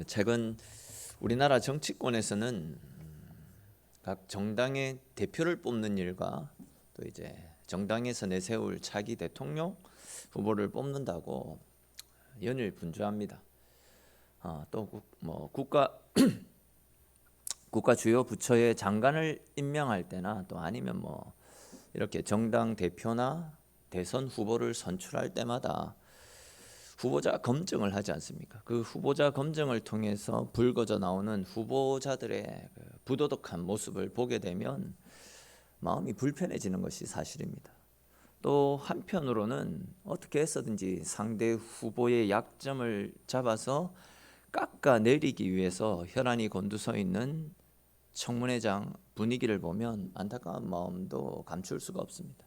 최근 우리나라 정치권에서는 각 정당의 대표를 뽑는 일과 또 이제 정당에서 내세울 차기 대통령 후보를 뽑는다고 연일 분주합니다. 또 국가 주요 부처의 장관을 임명할 때나 또 아니면 이렇게 정당 대표나 대선 후보를 선출할 때마다 후보자 검증을 하지 않습니까? 그 후보자 검증을 통해서 불거져 나오는 후보자들의 그 부도덕한 모습을 보게 되면 마음이 불편해지는 것이 사실입니다. 또 한편으로는 어떻게 해서든지 상대 후보의 약점을 잡아서 깎아내리기 위해서 혈안이 곤두서 있는 청문회장 분위기를 보면 안타까운 마음도 감출 수가 없습니다.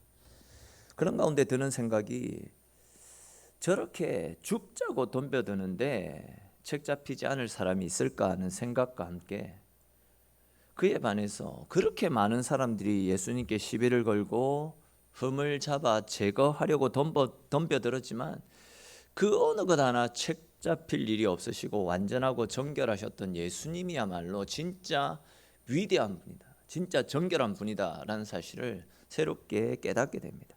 그런 가운데 드는 생각이, 저렇게 죽자고 덤벼드는데 책 잡히지 않을 사람이 있을까 하는 생각과 함께, 그에 반해서 그렇게 많은 사람들이 예수님께 시비를 걸고 흠을 잡아 제거하려고 덤벼들었지만 그 어느 것 하나 책 잡힐 일이 없으시고 완전하고 정결하셨던 예수님이야말로 진짜 위대한 분이다, 진짜 정결한 분이다라는 사실을 새롭게 깨닫게 됩니다.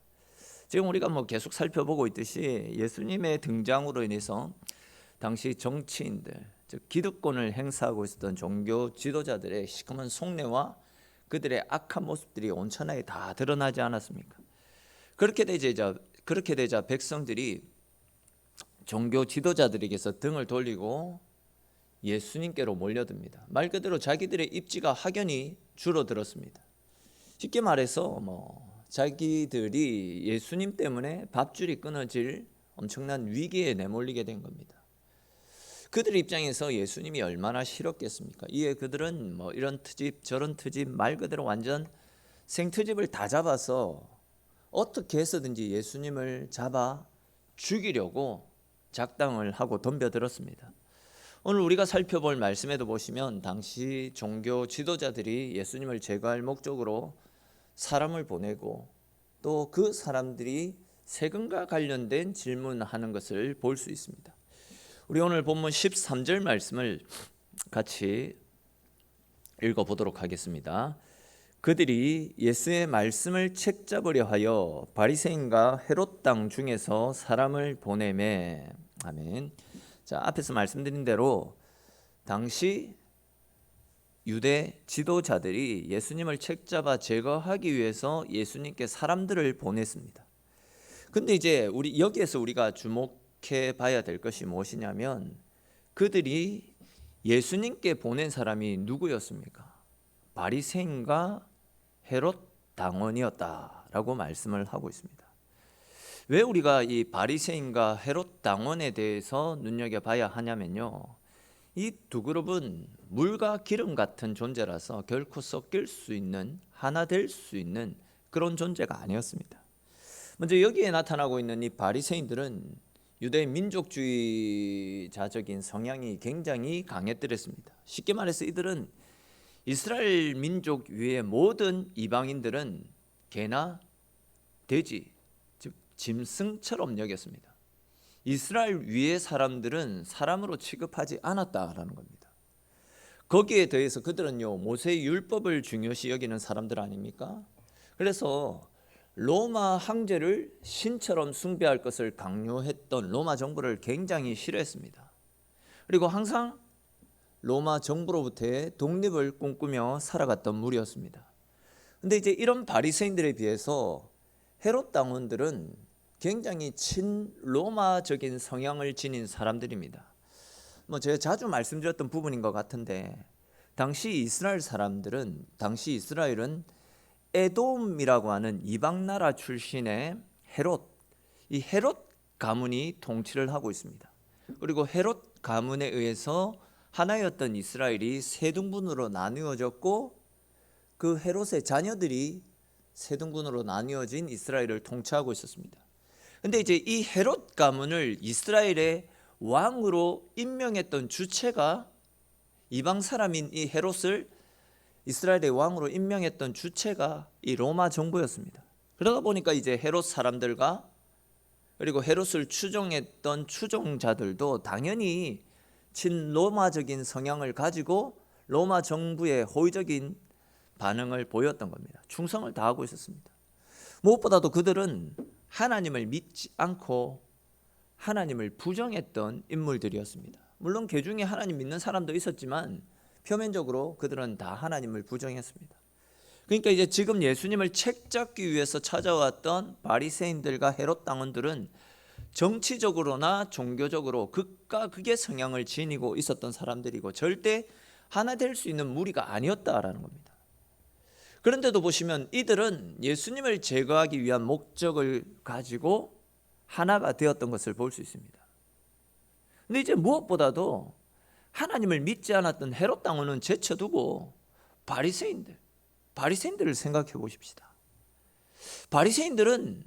지금 우리가 계속 살펴보고 있듯이 예수님의 등장으로 인해서 당시 정치인들, 즉 기득권을 행사하고 있었던 종교 지도자들의 시커먼 속내와 그들의 악한 모습들이 온천하에 다 드러나지 않았습니까? 그렇게 되자 백성들이 종교 지도자들에게서 등을 돌리고 예수님께로 몰려듭니다. 말 그대로 자기들의 입지가 확연히 줄어들었습니다. 쉽게 말해서 자기들이 예수님 때문에 밥줄이 끊어질 엄청난 위기에 내몰리게 된 겁니다. 그들 입장에서 예수님이 얼마나 싫었겠습니까? 이에 그들은 이런 트집 저런 트집, 말 그대로 완전 생트집을 다 잡아서 어떻게 해서든지 예수님을 잡아 죽이려고 작당을 하고 덤벼들었습니다. 오늘 우리가 살펴볼 말씀에도 보시면 당시 종교 지도자들이 예수님을 제거할 목적으로 사람을 보내고 또 그 사람들이 세금과 관련된 질문하는 것을 볼 수 있습니다. 우리 오늘 본문 13절 말씀을 같이 읽어보도록 하겠습니다. 그들이 예수의 말씀을 책잡으려 하여 바리새인과 헤롯 땅 중에서 사람을 보내매. 아멘. 자, 앞에서 말씀드린 대로 당시 유대 지도자들이 예수님을 책잡아 제거하기 위해서 예수님께 사람들을 보냈습니다. 근데 이제 여기에서 우리가 주목해 봐야 될 것이 무엇이냐면, 그들이 예수님께 보낸 사람이 누구였습니까? 바리새인과 헤롯 당원이었다라고 말씀을 하고 있습니다. 왜 우리가 이 바리새인과 헤롯 당원에 대해서 눈여겨봐야 하냐면요, 이 두 그룹은 물과 기름 같은 존재라서 결코 섞일 수 있는, 하나 될 수 있는 그런 존재가 아니었습니다. 먼저 여기에 나타나고 있는 이 바리새인들은 유대 민족주의자적인 성향이 굉장히 강했더랬습니다. 쉽게 말해서 이들은 이스라엘 민족 외의 모든 이방인들은 개나 돼지, 즉 짐승처럼 여겼습니다. 이스라엘 위의 사람들은 사람으로 취급하지 않았다라는 겁니다. 거기에 더해서 그들은요, 모세의 율법을 중요시 여기는 사람들 아닙니까? 그래서 로마 황제를 신처럼 숭배할 것을 강요했던 로마 정부를 굉장히 싫어했습니다. 그리고 항상 로마 정부로부터의 독립을 꿈꾸며 살아갔던 무리였습니다. 그런데 이제 이런 바리새인들에 비해서 헤롯 당원들은 굉장히 친로마적인 성향을 지닌 사람들입니다. 제가 자주 말씀드렸던 부분인 것 같은데, 당시 이스라엘은 에돔이라고 하는 이방 나라 출신의 이 헤롯 가문이 통치를 하고 있습니다. 그리고 헤롯 가문에 의해서 하나였던 이스라엘이 세 등분으로 나누어졌고, 그 헤롯의 자녀들이 세 등분으로 나누어진 이스라엘을 통치하고 있었습니다. 근데 이제 이 헤롯 가문을 이스라엘의 왕으로 임명했던 주체가, 이방 사람인 이 헤롯을 이스라엘의 왕으로 임명했던 주체가 이 로마 정부였습니다. 그러다 보니까 이제 헤롯 사람들과 그리고 헤롯을 추종했던 추종자들도 당연히 친로마적인 성향을 가지고 로마 정부의 호의적인 반응을 보였던 겁니다. 충성을 다하고 있었습니다. 무엇보다도 그들은 하나님을 믿지 않고 하나님을 부정했던 인물들이었습니다. 물론 그 중에 하나님 믿는 사람도 있었지만 표면적으로 그들은 다 하나님을 부정했습니다. 그러니까 이제 지금 예수님을 책잡기 위해서 찾아왔던 바리새인들과 헤롯 당원들은 정치적으로나 종교적으로 극과 극의 성향을 지니고 있었던 사람들이고 절대 하나 될 수 있는 무리가 아니었다라는 겁니다. 그런데도 보시면 이들은 예수님을 제거하기 위한 목적을 가지고 하나가 되었던 것을 볼 수 있습니다. 근데 이제 무엇보다도 하나님을 믿지 않았던 헤롯 당원은 제쳐두고 바리새인들을 생각해 보십시다. 바리새인들은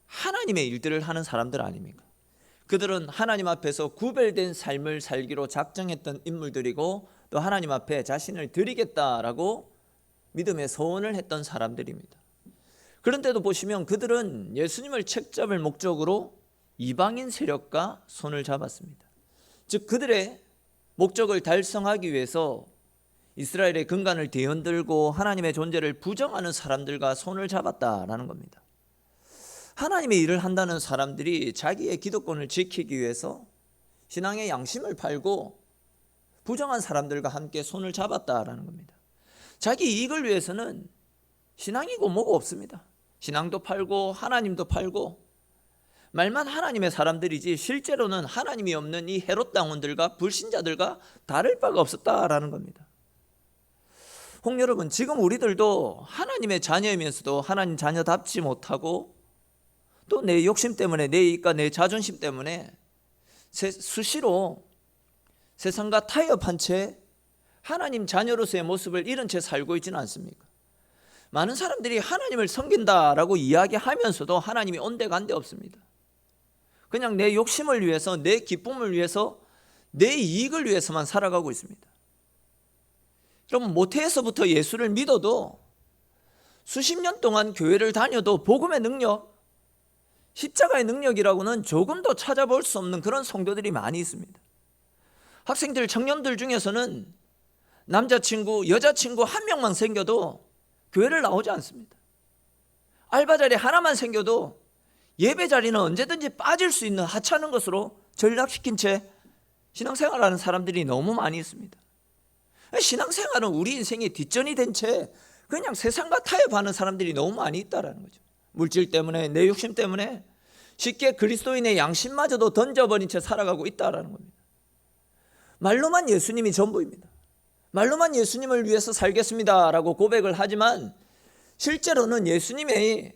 하나님의 일들을 하는 사람들 아닙니까? 그들은 하나님 앞에서 구별된 삶을 살기로 작정했던 인물들이고 또 하나님 앞에 자신을 드리겠다라고 믿음의 서원을 했던 사람들입니다. 그런데도 보시면 그들은 예수님을 책잡을 목적으로 이방인 세력과 손을 잡았습니다. 즉 그들의 목적을 달성하기 위해서 이스라엘의 근간을 뒤흔들고 하나님의 존재를 부정하는 사람들과 손을 잡았다라는 겁니다. 하나님의 일을 한다는 사람들이 자기의 기득권을 지키기 위해서 신앙의 양심을 팔고 부정한 사람들과 함께 손을 잡았다라는 겁니다. 자기 이익을 위해서는 신앙이고 뭐고 없습니다. 신앙도 팔고 하나님도 팔고 말만 하나님의 사람들이지 실제로는 하나님이 없는 이 헤롯 당원들과 불신자들과 다를 바가 없었다라는 겁니다. 혹 여러분, 지금 우리들도 하나님의 자녀이면서도 하나님 자녀답지 못하고 또 내 욕심 때문에 내 이익과 내 자존심 때문에 수시로 세상과 타협한 채 하나님 자녀로서의 모습을 잃은 채 살고 있지는 않습니까? 많은 사람들이 하나님을 섬긴다라고 이야기하면서도 하나님이 온데간데 없습니다. 그냥 내 욕심을 위해서, 내 기쁨을 위해서, 내 이익을 위해서만 살아가고 있습니다. 여러분, 모태에서부터 예수를 믿어도 수십 년 동안 교회를 다녀도 복음의 능력, 십자가의 능력이라고는 조금도 찾아볼 수 없는 그런 성도들이 많이 있습니다. 학생들, 청년들 중에서는 남자친구, 여자친구 한 명만 생겨도 교회를 나오지 않습니다. 알바 자리 하나만 생겨도 예배 자리는 언제든지 빠질 수 있는 하찮은 것으로 전락시킨 채 신앙생활하는 사람들이 너무 많이 있습니다. 신앙생활은 우리 인생의 뒷전이 된 채 그냥 세상과 타협하는 사람들이 너무 많이 있다는 거죠. 물질 때문에, 내 욕심 때문에 쉽게 그리스도인의 양심마저도 던져버린 채 살아가고 있다는 겁니다. 말로만 예수님이 전부입니다. 말로만 예수님을 위해서 살겠습니다라고 고백을 하지만 실제로는 예수님의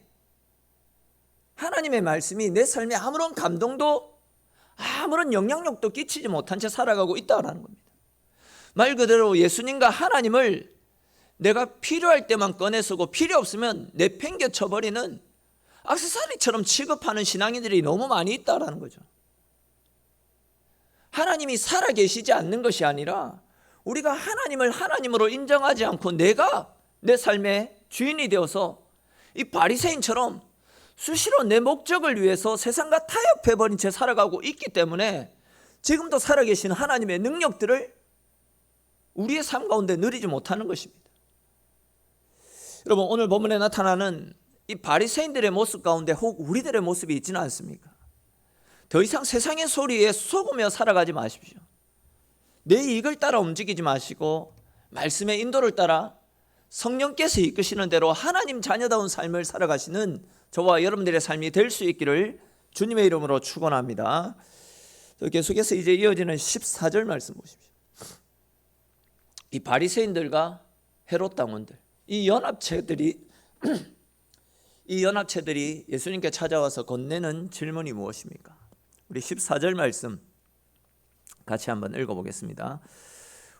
하나님의 말씀이 내 삶에 아무런 감동도 아무런 영향력도 끼치지 못한 채 살아가고 있다는 겁니다. 말 그대로 예수님과 하나님을 내가 필요할 때만 꺼내 쓰고 필요 없으면 내팽겨 쳐버리는 액세서리처럼 취급하는 신앙인들이 너무 많이 있다는 거죠. 하나님이 살아계시지 않는 것이 아니라 우리가 하나님을 하나님으로 인정하지 않고 내가 내 삶의 주인이 되어서 이 바리새인처럼 수시로 내 목적을 위해서 세상과 타협해버린 채 살아가고 있기 때문에 지금도 살아계신 하나님의 능력들을 우리의 삶 가운데 누리지 못하는 것입니다. 여러분, 오늘 본문에 나타나는 이 바리새인들의 모습 가운데 혹 우리들의 모습이 있지는 않습니까? 더 이상 세상의 소리에 속으며 살아가지 마십시오. 내 이익을 따라 움직이지 마시고 말씀의 인도를 따라 성령께서 이끄시는 대로 하나님 자녀다운 삶을 살아가시는 저와 여러분들의 삶이 될 수 있기를 주님의 이름으로 축원합니다. 계속해서 이제 이어지는 14절 말씀 보십시오. 이 바리새인들과 헤롯 당원들, 이 연합체들이 예수님께 찾아와서 건네는 질문이 무엇입니까? 우리 14절 말씀 같이 한번 읽어보겠습니다.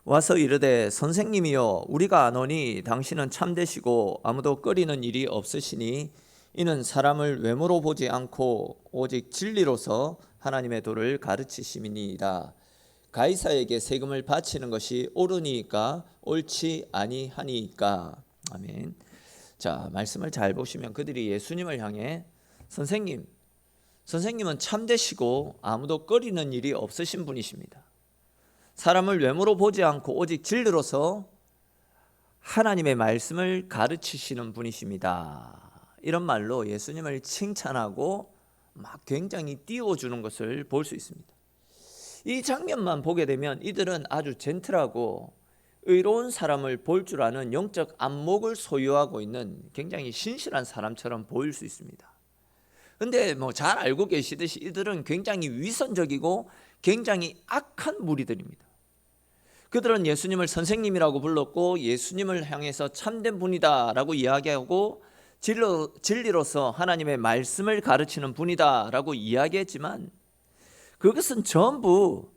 와서 이르되 선생님이여 우리가 아노니 당신은 참되시고 아무도 꺼리는 일이 없으시니 이는 사람을 외모로 보지 않고 오직 진리로서 하나님의 도를 가르치심이니이다. 가이사에게 세금을 바치는 것이 옳으니까 옳지 아니하니까. 아멘. 자, 말씀을 잘 보시면 그들이 예수님을 향해 선생님은 참되시고 아무도 꺼리는 일이 없으신 분이십니다. 사람을 외모로 보지 않고 오직 진리로서 하나님의 말씀을 가르치시는 분이십니다. 이런 말로 예수님을 칭찬하고 막 굉장히 띄워주는 것을 볼 수 있습니다. 이 장면만 보게 되면 이들은 아주 젠틀하고 의로운 사람을 볼 줄 아는 영적 안목을 소유하고 있는 굉장히 신실한 사람처럼 보일 수 있습니다. 근데 잘 알고 계시듯이 이들은 굉장히 위선적이고 굉장히 악한 무리들입니다. 그들은 예수님을 선생님이라고 불렀고 예수님을 향해서 참된 분이다 라고 이야기하고 진리로서 하나님의 말씀을 가르치는 분이다 라고 이야기했지만 그것은 전부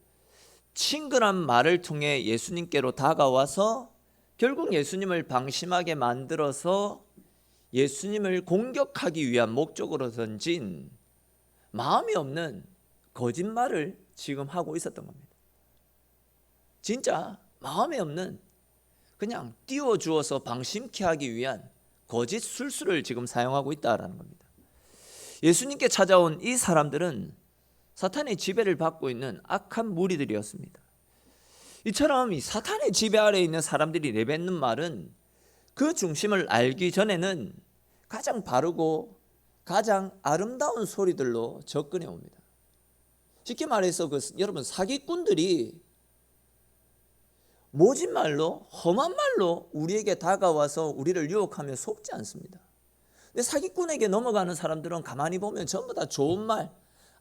친근한 말을 통해 예수님께로 다가와서 결국 예수님을 방심하게 만들어서 예수님을 공격하기 위한 목적으로 던진 마음이 없는 거짓말을 지금 하고 있었던 겁니다. 진짜 마음이 없는 그냥 띄워주어서 방심케 하기 위한 거짓 술수를 지금 사용하고 있다는 겁니다. 예수님께 찾아온 이 사람들은 사탄의 지배를 받고 있는 악한 무리들이었습니다. 이처럼 이 사탄의 지배 아래에 있는 사람들이 내뱉는 말은 그 중심을 알기 전에는 가장 바르고 가장 아름다운 소리들로 접근해 옵니다. 쉽게 말해서 여러분 사기꾼들이 모진 말로 험한 말로 우리에게 다가와서 우리를 유혹하며 속지 않습니다. 근데 사기꾼에게 넘어가는 사람들은 가만히 보면 전부 다 좋은 말,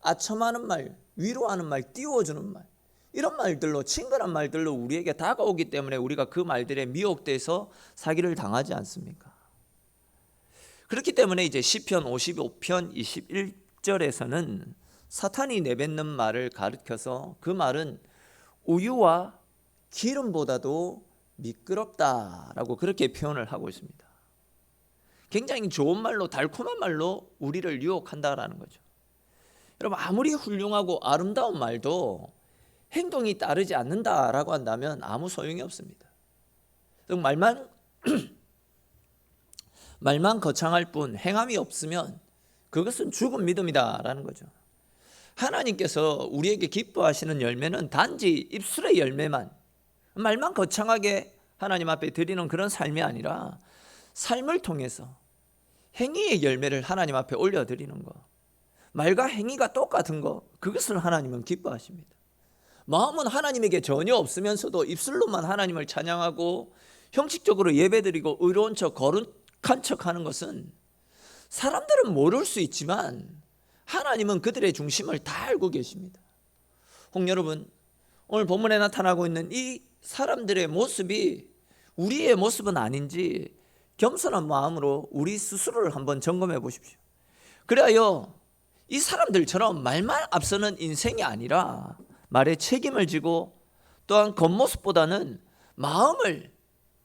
아첨하는 말, 위로하는 말, 띄워주는 말, 이런 말들로 친근한 말들로 우리에게 다가오기 때문에 우리가 그 말들에 미혹돼서 사기를 당하지 않습니까? 그렇기 때문에 이제 시편 55편 21절에서는 사탄이 내뱉는 말을 가르쳐서 그 말은 우유와 기름보다도 미끄럽다라고 그렇게 표현을 하고 있습니다. 굉장히 좋은 말로 달콤한 말로 우리를 유혹한다라는 거죠. 여러분 아무리 훌륭하고 아름다운 말도 행동이 따르지 않는다라고 한다면 아무 소용이 없습니다. 말만 거창할 뿐 행함이 없으면 그것은 죽은 믿음이다라는 거죠. 하나님께서 우리에게 기뻐하시는 열매는 단지 입술의 열매만, 말만 거창하게 하나님 앞에 드리는 그런 삶이 아니라 삶을 통해서 행위의 열매를 하나님 앞에 올려드리는 것, 말과 행위가 똑같은 것, 그것을 하나님은 기뻐하십니다. 마음은 하나님에게 전혀 없으면서도 입술로만 하나님을 찬양하고 형식적으로 예배드리고 의로운 척 거룩한 척 하는 것은 사람들은 모를 수 있지만 하나님은 그들의 중심을 다 알고 계십니다. 혹 여러분, 오늘 본문에 나타나고 있는 이 사람들의 모습이 우리의 모습은 아닌지 겸손한 마음으로 우리 스스로를 한번 점검해 보십시오. 그래야 이 사람들처럼 말만 앞서는 인생이 아니라 말에 책임을 지고 또한 겉모습보다는 마음을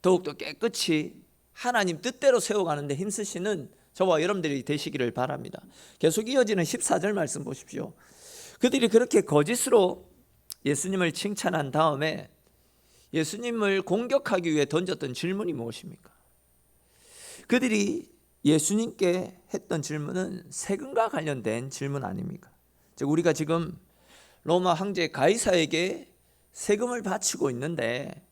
더욱더 깨끗이 하나님 뜻대로 세워가는 데 힘쓰시는 저와 여러분들이 되시기를 바랍니다. 계속 이어지는 14절 말씀 보십시오. 그들이 그렇게 거짓으로 예수님을 칭찬한 다음에 예수님을 공격하기 위해 던졌던 질문이 무엇입니까? 그들이 예수님께 했던 질문은 세금과 관련된 질문 아닙니까? 즉 우리가 지금 로마 황제 가이사에게 세금을 바치고 있는데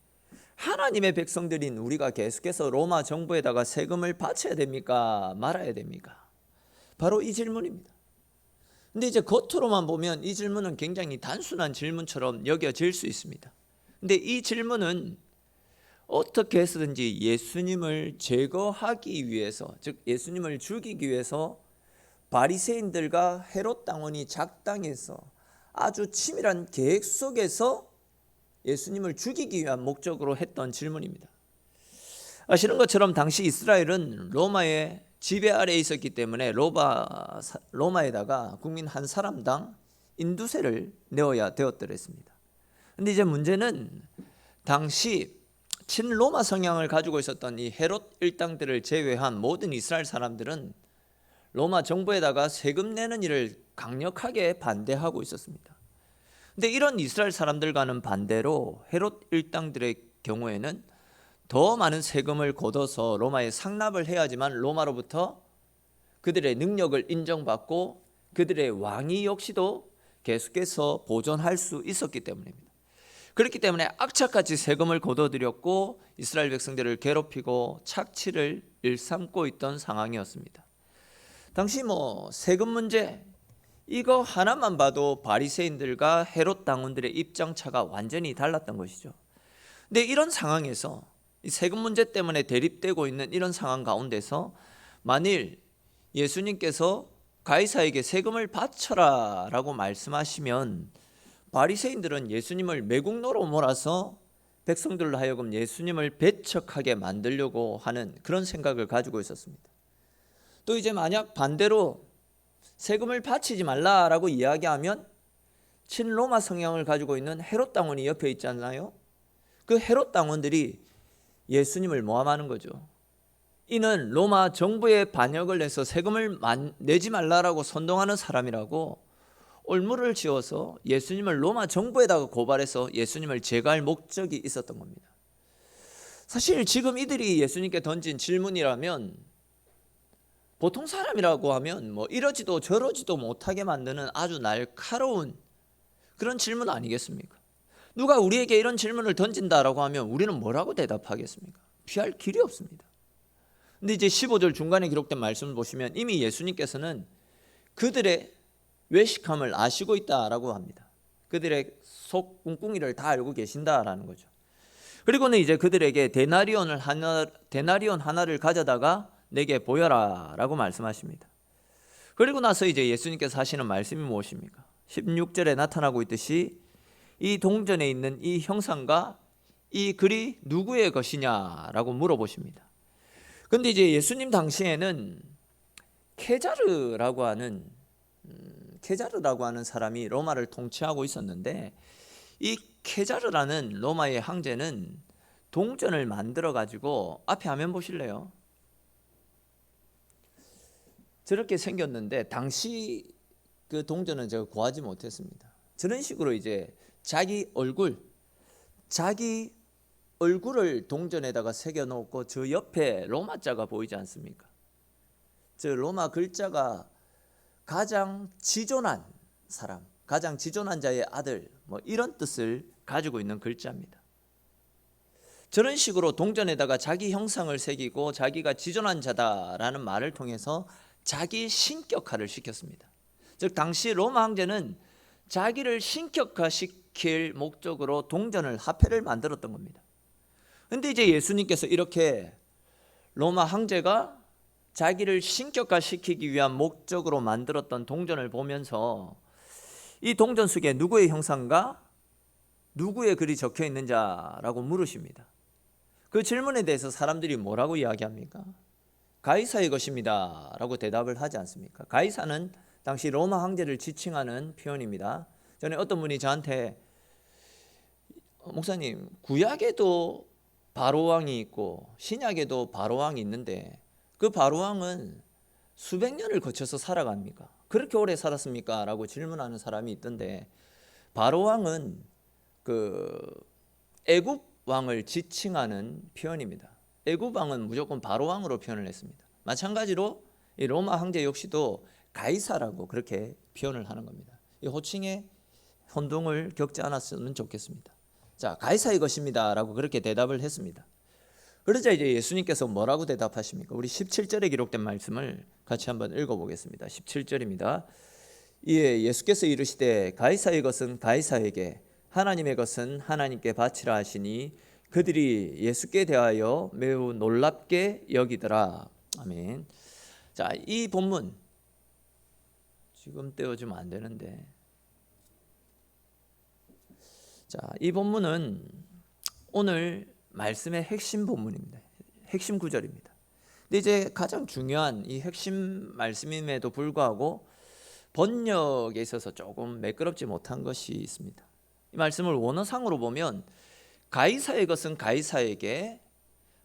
하나님의 백성들인 우리가 계속해서 로마 정부에다가 세금을 바쳐야 됩니까? 말아야 됩니까? 바로 이 질문입니다. 근데 이제 겉으로만 보면 이 질문은 굉장히 단순한 질문처럼 여겨질 수 있습니다. 근데 이 질문은 어떻게 해서든지 예수님을 제거하기 위해서, 즉 예수님을 죽이기 위해서 바리새인들과 헤롯 당원이 작당해서 아주 치밀한 계획 속에서 예수님을 죽이기 위한 목적으로 했던 질문입니다. 아시는 것처럼 당시 이스라엘은 로마의 지배 아래에 있었기 때문에 로마에다가 국민 한 사람당 인두세를 내어야 되었더랬습니다. 그런데 이제 문제는 당시 친로마 성향을 가지고 있었던 이 헤롯 일당들을 제외한 모든 이스라엘 사람들은 로마 정부에다가 세금 내는 일을 강력하게 반대하고 있었습니다. 근데 이런 이스라엘 사람들과는 반대로 헤롯 일당들의 경우에는 더 많은 세금을 걷어서 로마에 상납을 해야지만 로마로부터 그들의 능력을 인정받고 그들의 왕위 역시도 계속해서 보존할 수 있었기 때문입니다. 그렇기 때문에 악착같이 세금을 거둬들였고 이스라엘 백성들을 괴롭히고 착취를 일삼고 있던 상황이었습니다. 당시 세금 문제 이거 하나만 봐도 바리새인들과 헤롯 당원들의 입장차가 완전히 달랐던 것이죠. 근데 이런 상황에서 이 세금 문제 때문에 대립되고 있는 이런 상황 가운데서 만일 예수님께서 가이사에게 세금을 바쳐라 라고 말씀하시면 바리새인들은 예수님을 매국노로 몰아서 백성들로 하여금 예수님을 배척하게 만들려고 하는 그런 생각을 가지고 있었습니다. 또 이제 만약 반대로 세금을 바치지 말라라고 이야기하면 친로마 성향을 가지고 있는 헤롯 당원이 옆에 있지 않나요? 그 헤롯 당원들이 예수님을 모함하는 거죠. 이는 로마 정부에 반역을 해서 세금을 내지 말라라고 선동하는 사람이라고 올무를 지어서 예수님을 로마 정부에다가 고발해서 예수님을 제거할 목적이 있었던 겁니다. 사실 지금 이들이 예수님께 던진 질문이라면 보통 사람이라고 하면 이러지도 저러지도 못하게 만드는 아주 날카로운 그런 질문 아니겠습니까? 누가 우리에게 이런 질문을 던진다라고 하면 우리는 뭐라고 대답하겠습니까? 피할 길이 없습니다. 근데 이제 15절 중간에 기록된 말씀을 보시면 이미 예수님께서는 그들의 외식함을 아시고 있다라고 합니다. 그들의 속 꿍꿍이를 다 알고 계신다라는 거죠. 그리고는 이제 그들에게 데나리온 하나를 가져다가 내게 보여라 라고 말씀하십니다. 그리고 나서 이제 예수님께서 하시는 말씀이 무엇입니까? 16절에 나타나고 있듯이 이 동전에 있는 이 형상과 이 글이 누구의 것이냐라고 물어보십니다. 그런데 이제 예수님 당시에는 케자르라고 하는 사람이 로마를 통치하고 있었는데 이 케자르라는 로마의 황제는 동전을 만들어 가지고 앞에 화면 보실래요? 저렇게 생겼는데 당시 그 동전은 제가 구하지 못했습니다. 저런 식으로 이제 자기 얼굴을 동전에다가 새겨 놓고 저 옆에 로마자가 보이지 않습니까? 저 로마 글자가 가장 지존한 사람, 가장 지존한 자의 아들 이런 뜻을 가지고 있는 글자입니다. 저런 식으로 동전에다가 자기 형상을 새기고 자기가 지존한 자다라는 말을 통해서 자기 신격화를 시켰습니다. 즉 당시 로마 황제는 자기를 신격화시킬 목적으로 동전을 화폐를 만들었던 겁니다. 그런데 이제 예수님께서 이렇게 로마 황제가 자기를 신격화시키기 위한 목적으로 만들었던 동전을 보면서 이 동전 속에 누구의 형상과 누구의 글이 적혀 있는지라고 물으십니다. 그 질문에 대해서 사람들이 뭐라고 이야기합니까? 가이사의 것입니다 라고 대답을 하지 않습니까? 가이사는 당시 로마 황제를 지칭하는 표현입니다. 전에 어떤 분이 저한테 목사님, 구약에도 바로왕이 있고 신약에도 바로왕이 있는데 그 바로왕은 수백 년을 거쳐서 살아갑니까? 그렇게 오래 살았습니까? 라고 질문하는 사람이 있던데 바로왕은 그 애굽 왕을 지칭하는 표현입니다. 애굽 왕은 무조건 바로왕으로 표현을 했습니다. 마찬가지로 이 로마 황제 역시도 가이사라고 그렇게 표현을 하는 겁니다. 이 호칭에 혼동을 겪지 않았으면 좋겠습니다. 자, 가이사의 것입니다 라고 그렇게 대답을 했습니다. 그러자 이제 예수님께서 뭐라고 대답하십니까? 우리 17절에 기록된 말씀을 같이 한번 읽어보겠습니다. 17절입니다. 이에 예수께서 이르시되 가이사의 것은 가이사에게 하나님의 것은 하나님께 바치라 하시니 그들이 예수께 대하여 매우 놀랍게 여기더라. 아멘. 자, 이 본문 지금 떼어주면 안 되는데, 자, 이 본문은 오늘 말씀의 핵심 본문입니다. 핵심 구절입니다. 근데 이제 가장 중요한 이 핵심 말씀임에도 불구하고 번역에 있어서 조금 매끄럽지 못한 것이 있습니다. 이 말씀을 원어상으로 보면 가이사의 것은 가이사에게,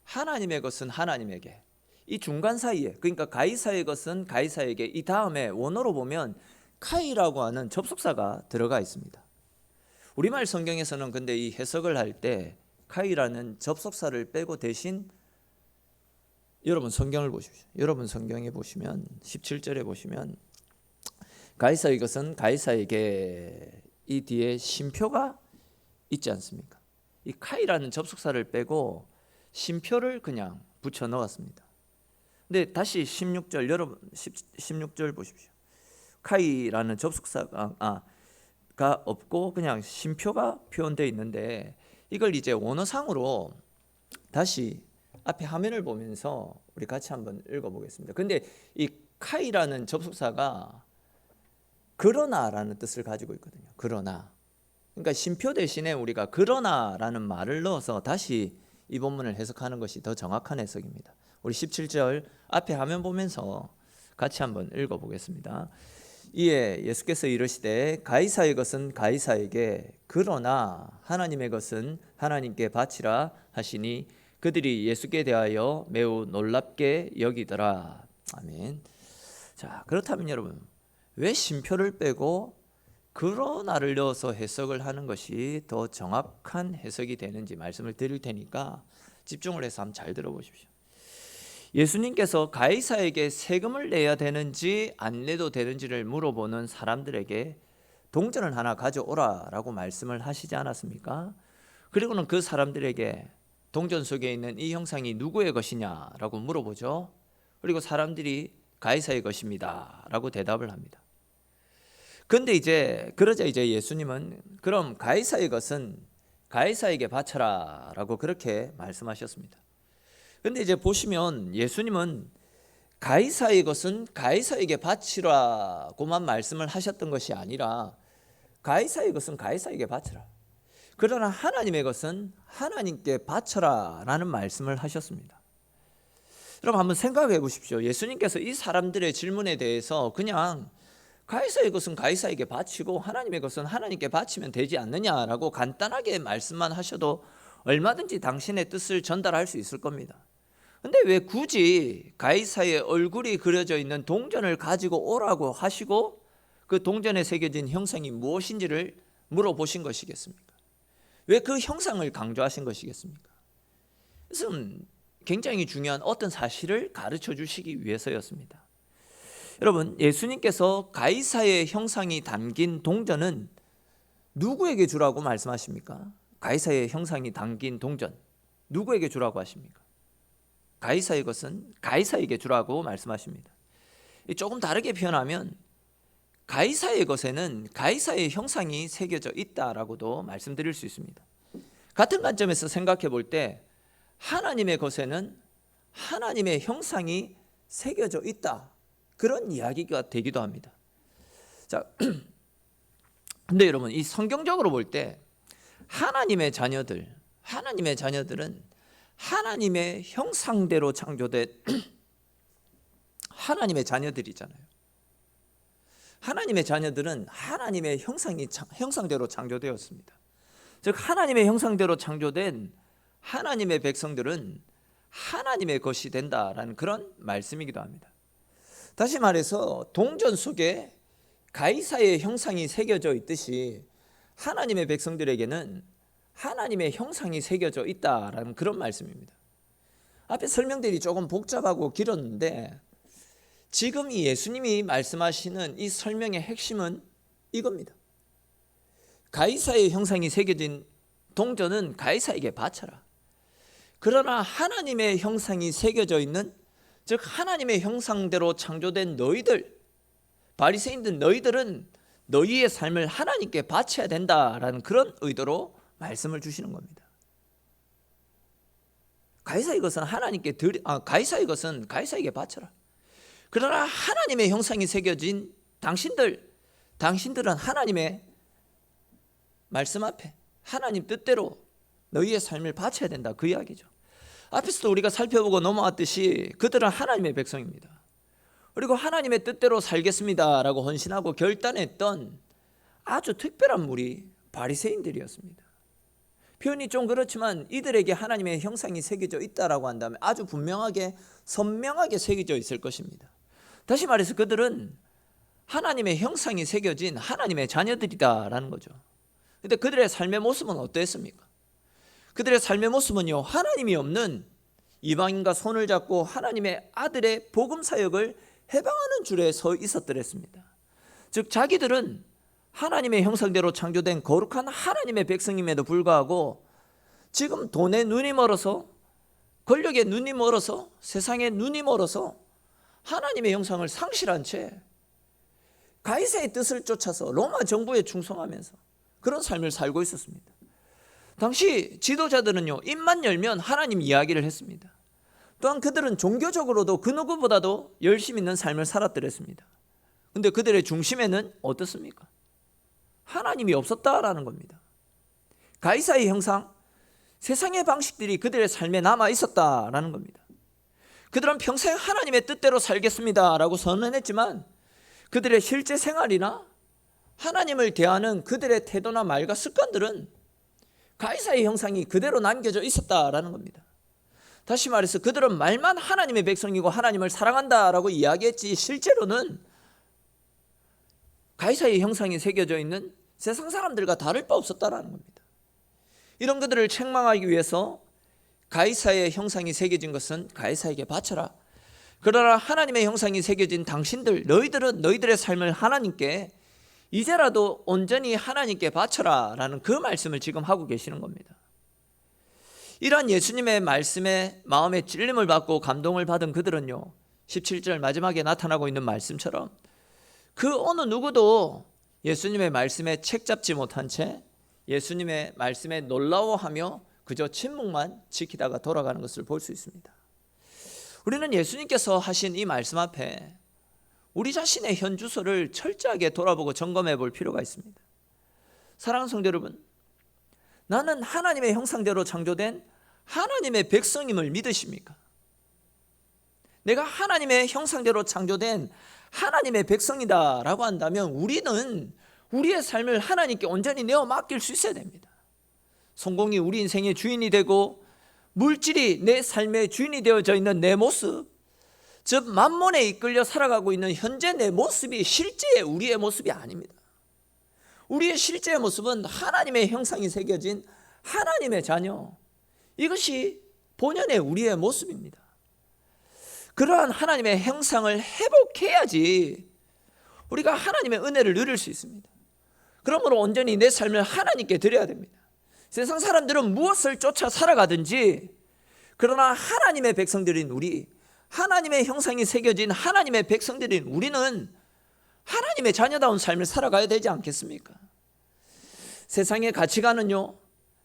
하나님의 것은 하나님에게, 이 중간 사이에, 그러니까 가이사의 것은 가이사에게, 이 다음에 원어로 보면 카이라고 하는 접속사가 들어가 있습니다. 우리말 성경에서는 근데 이 해석을 할 때 카이라는 접속사를 빼고 대신 여러분 성경을 보십시오. 여러분 성경에 보시면 17절에 보시면 가이사의 것은 가이사에게, 이 뒤에 쉼표가 있지 않습니까? 이 카이라는 접속사를 빼고 쉼표를 그냥 붙여 넣었습니다. 근데 다시 16절 여러분 16절 보십시오. 카이라는 접속사가 없고 그냥 쉼표가 표현되어 있는데 이걸 이제 원어상으로 다시 앞에 화면을 보면서 우리 같이 한번 읽어보겠습니다. 근데 이 카이라는 접속사가 그러나라는 뜻을 가지고 있거든요. 그러나. 그러니까 쉼표 대신에 우리가 그러나라는 말을 넣어서 다시 이 본문을 해석하는 것이 더 정확한 해석입니다. 우리 17절 앞에 화면 보면서 같이 한번 읽어보겠습니다. 이에 예수께서 이르시되 가이사의 것은 가이사에게 그러나 하나님의 것은 하나님께 바치라 하시니 그들이 예수께 대하여 매우 놀랍게 여기더라. 아멘. 자, 그렇다면 여러분 왜 쉼표를 빼고 그러나를 넣어서 해석을 하는 것이 더 정확한 해석이 되는지 말씀을 드릴 테니까 집중을 해서 한번 잘 들어보십시오. 예수님께서 가이사에게 세금을 내야 되는지 안 내도 되는지를 물어보는 사람들에게 동전을 하나 가져오라라고 말씀을 하시지 않았습니까? 그리고는 그 사람들에게 동전 속에 있는 이 형상이 누구의 것이냐라고 물어보죠. 그리고 사람들이 가이사의 것입니다 라고 대답을 합니다. 근데 그러자 예수님은 그럼 가이사의 것은 가이사에게 바쳐라 라고 그렇게 말씀하셨습니다. 근데 보시면 예수님은 가이사의 것은 가이사에게 바치라고만 말씀을 하셨던 것이 아니라 가이사의 것은 가이사에게 바쳐라. 그러나 하나님의 것은 하나님께 바쳐라 라는 말씀을 하셨습니다. 여러분 한번 생각해 보십시오. 예수님께서 이 사람들의 질문에 대해서 그냥 가이사의 것은 가이사에게 바치고 하나님의 것은 하나님께 바치면 되지 않느냐라고 간단하게 말씀만 하셔도 얼마든지 당신의 뜻을 전달할 수 있을 겁니다. 근데 왜 굳이 가이사의 얼굴이 그려져 있는 동전을 가지고 오라고 하시고 그 동전에 새겨진 형상이 무엇인지를 물어보신 것이겠습니까? 왜 그 형상을 강조하신 것이겠습니까? 그것은 굉장히 중요한 어떤 사실을 가르쳐 주시기 위해서였습니다. 여러분, 예수님께서 가이사의 형상이 담긴 동전은 누구에게 주라고 말씀하십니까? 가이사의 형상이 담긴 동전 누구에게 주라고 하십니까? 가이사의 것은 가이사에게 주라고 말씀하십니다. 조금 다르게 표현하면 가이사의 것에는 가이사의 형상이 새겨져 있다라고도 말씀드릴 수 있습니다. 같은 관점에서 생각해 볼 때 하나님의 것에는 하나님의 형상이 새겨져 있다, 그런 이야기가 되기도 합니다. 자, 근데 여러분 이 성경적으로 볼 때 하나님의 자녀들은 하나님의 형상대로 창조된 하나님의 자녀들이잖아요. 하나님의 자녀들은 하나님의 형상대로 창조되었습니다. 즉 하나님의 형상대로 창조된 하나님의 백성들은 하나님의 것이 된다라는 그런 말씀이기도 합니다. 다시 말해서 동전 속에 가이사의 형상이 새겨져 있듯이 하나님의 백성들에게는 하나님의 형상이 새겨져 있다라는 그런 말씀입니다. 앞에 설명들이 조금 복잡하고 길었는데 지금 이 예수님이 말씀하시는 이 설명의 핵심은 이겁니다. 가이사의 형상이 새겨진 동전은 가이사에게 바쳐라. 그러나 하나님의 형상이 새겨져 있는, 즉 하나님의 형상대로 창조된 너희들, 바리새인들 너희들은 너희의 삶을 하나님께 바쳐야 된다라는 그런 의도로 말씀을 주시는 겁니다. 가이사의 것은 가이사의 것은 가이사에게 바쳐라. 그러나 하나님의 형상이 새겨진 당신들은 하나님의 말씀 앞에 하나님 뜻대로 너희의 삶을 바쳐야 된다, 그 이야기죠. 앞에서도 우리가 살펴보고 넘어왔듯이 그들은 하나님의 백성입니다. 그리고 하나님의 뜻대로 살겠습니다라고 헌신하고 결단했던 아주 특별한 무리 바리새인들이었습니다. 표현이 좀 그렇지만 이들에게 하나님의 형상이 새겨져 있다라고 한다면 아주 분명하게 선명하게 새겨져 있을 것입니다. 다시 말해서 그들은 하나님의 형상이 새겨진 하나님의 자녀들이다라는 거죠. 근데 그들의 삶의 모습은 어땠습니까? 그들의 삶의 모습은요, 하나님이 없는 이방인과 손을 잡고 하나님의 아들의 복음 사역을 해방하는 줄에 서 있었더랬습니다. 즉 자기들은 하나님의 형상대로 창조된 거룩한 하나님의 백성임에도 불구하고 지금 돈에 눈이 멀어서, 권력에 눈이 멀어서, 세상에 눈이 멀어서 하나님의 형상을 상실한 채 가이사의 뜻을 쫓아서 로마 정부에 충성하면서 그런 삶을 살고 있었습니다. 당시 지도자들은요, 입만 열면 하나님 이야기를 했습니다. 또한 그들은 종교적으로도 그 누구보다도 열심 있는 삶을 살았더랬습니다. 근데 그들의 중심에는 어떻습니까? 하나님이 없었다라는 겁니다. 가이사의 형상, 세상의 방식들이 그들의 삶에 남아 있었다라는 겁니다. 그들은 평생 하나님의 뜻대로 살겠습니다라고 선언했지만 그들의 실제 생활이나 하나님을 대하는 그들의 태도나 말과 습관들은 가이사의 형상이 그대로 남겨져 있었다라는 겁니다. 다시 말해서 그들은 말만 하나님의 백성이고 하나님을 사랑한다라고 이야기했지 실제로는 가이사의 형상이 새겨져 있는 세상 사람들과 다를 바 없었다라는 겁니다. 이런 그들을 책망하기 위해서 가이사의 형상이 새겨진 것은 가이사에게 바쳐라. 그러나 하나님의 형상이 새겨진 당신들, 너희들은 너희들의 삶을 하나님께 이제라도 온전히 하나님께 바쳐라 라는 그 말씀을 지금 하고 계시는 겁니다. 이러한 예수님의 말씀에 마음에 찔림을 받고 감동을 받은 그들은요, 17절 마지막에 나타나고 있는 말씀처럼 그 어느 누구도 예수님의 말씀에 책잡지 못한 채 예수님의 말씀에 놀라워하며 그저 침묵만 지키다가 돌아가는 것을 볼 수 있습니다. 우리는 예수님께서 하신 이 말씀 앞에 우리 자신의 현주소를 철저하게 돌아보고 점검해 볼 필요가 있습니다. 사랑하는 성도 여러분, 나는 하나님의 형상대로 창조된 하나님의 백성임을 믿으십니까? 내가 하나님의 형상대로 창조된 하나님의 백성이다 라고 한다면 우리는 우리의 삶을 하나님께 온전히 내어 맡길 수 있어야 됩니다. 성공이 우리 인생의 주인이 되고 물질이 내 삶의 주인이 되어져 있는 내 모습, 즉 만몬에 이끌려 살아가고 있는 현재 내 모습이 실제의 우리의 모습이 아닙니다. 우리의 실제의 모습은 하나님의 형상이 새겨진 하나님의 자녀, 이것이 본연의 우리의 모습입니다. 그러한 하나님의 형상을 회복해야지 우리가 하나님의 은혜를 누릴 수 있습니다. 그러므로 온전히 내 삶을 하나님께 드려야 됩니다. 세상 사람들은 무엇을 쫓아 살아가든지, 그러나 하나님의 백성들인 우리, 하나님의 형상이 새겨진 하나님의 백성들인 우리는 하나님의 자녀다운 삶을 살아가야 되지 않겠습니까? 세상의 가치관은요,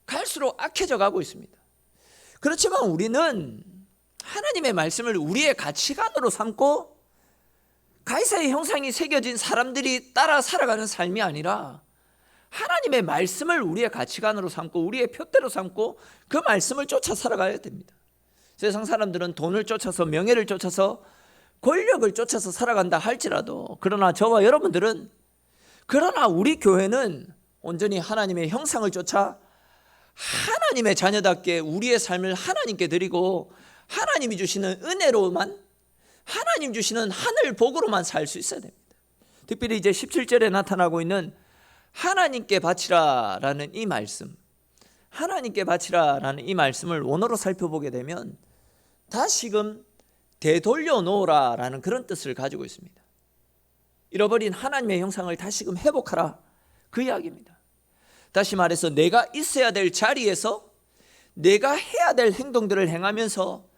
갈수록 악해져 가고 있습니다. 그렇지만 우리는 하나님의 말씀을 우리의 가치관으로 삼고 가이사의 형상이 새겨진 사람들이 따라 살아가는 삶이 아니라 하나님의 말씀을 우리의 가치관으로 삼고 우리의 표대로 삼고 그 말씀을 쫓아 살아가야 됩니다. 세상 사람들은 돈을 쫓아서, 명예를 쫓아서, 권력을 쫓아서 살아간다 할지라도, 그러나 저와 여러분들은, 그러나 우리 교회는 온전히 하나님의 형상을 쫓아 하나님의 자녀답게 우리의 삶을 하나님께 드리고 하나님이 주시는 은혜로만, 하나님 주시는 하늘 복으로만 살 수 있어야 됩니다. 특별히 이제 17절에 나타나고 있는 하나님께 바치라 라는 이 말씀, 하나님께 바치라 라는 이 말씀을 원어로 살펴보게 되면 다시금 되돌려 놓으라 라는 그런 뜻을 가지고 있습니다. 잃어버린 하나님의 형상을 다시금 회복하라, 그 이야기입니다. 다시 말해서 내가 있어야 될 자리에서 내가 해야 될 행동들을 행하면서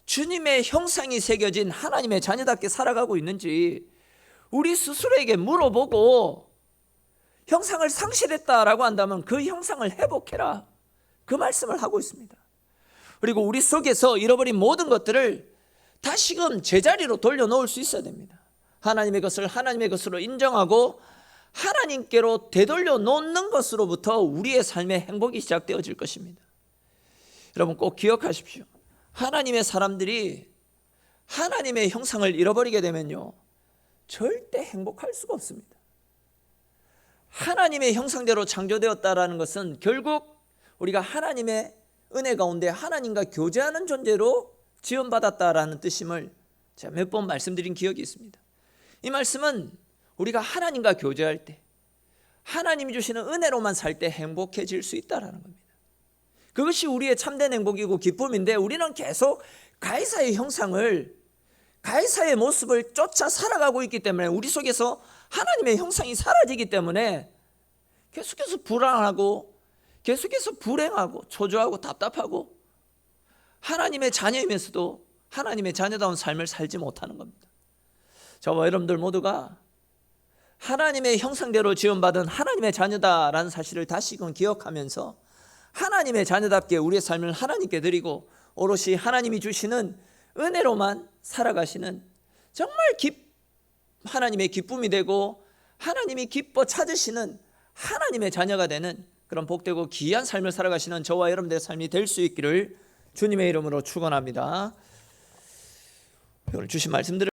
주님의 형상이 새겨진 하나님의 자녀답게 살아가고 있는지 우리 스스로에게 물어보고, 형상을 상실했다라고 한다면 그 형상을 회복해라, 그 말씀을 하고 있습니다. 그리고 우리 속에서 잃어버린 모든 것들을 다시금 제자리로 돌려놓을 수 있어야 됩니다. 하나님의 것을 하나님의 것으로 인정하고 하나님께로 되돌려 놓는 것으로부터 우리의 삶의 행복이 시작되어질 것입니다. 여러분 꼭 기억하십시오. 하나님의 사람들이 하나님의 형상을 잃어버리게 되면요, 절대 행복할 수가 없습니다. 하나님의 형상대로 창조되었다라는 것은 결국 우리가 하나님의 은혜 가운데 하나님과 교제하는 존재로 지원받았다라는 뜻임을 제가 몇 번 말씀드린 기억이 있습니다. 이 말씀은 우리가 하나님과 교제할 때, 하나님이 주시는 은혜로만 살 때 행복해질 수 있다는 겁니다. 그것이 우리의 참된 행복이고 기쁨인데 우리는 계속 가이사의 형상을, 가이사의 모습을 쫓아 살아가고 있기 때문에 우리 속에서 하나님의 형상이 사라지기 때문에 계속해서 불안하고 계속해서 불행하고 초조하고 답답하고 하나님의 자녀이면서도 하나님의 자녀다운 삶을 살지 못하는 겁니다. 저와 여러분들 모두가 하나님의 형상대로 지원받은 하나님의 자녀다라는 사실을 다시금 기억하면서 하나님의 자녀답게 우리의 삶을 하나님께 드리고 오롯이 하나님이 주시는 은혜로만 살아가시는 정말 하나님의 기쁨이 되고 하나님이 기뻐 찾으시는 하나님의 자녀가 되는 그런 복되고 귀한 삶을 살아가시는 저와 여러분들의 삶이 될 수 있기를 주님의 이름으로 축원합니다. 오늘 주신 말씀들을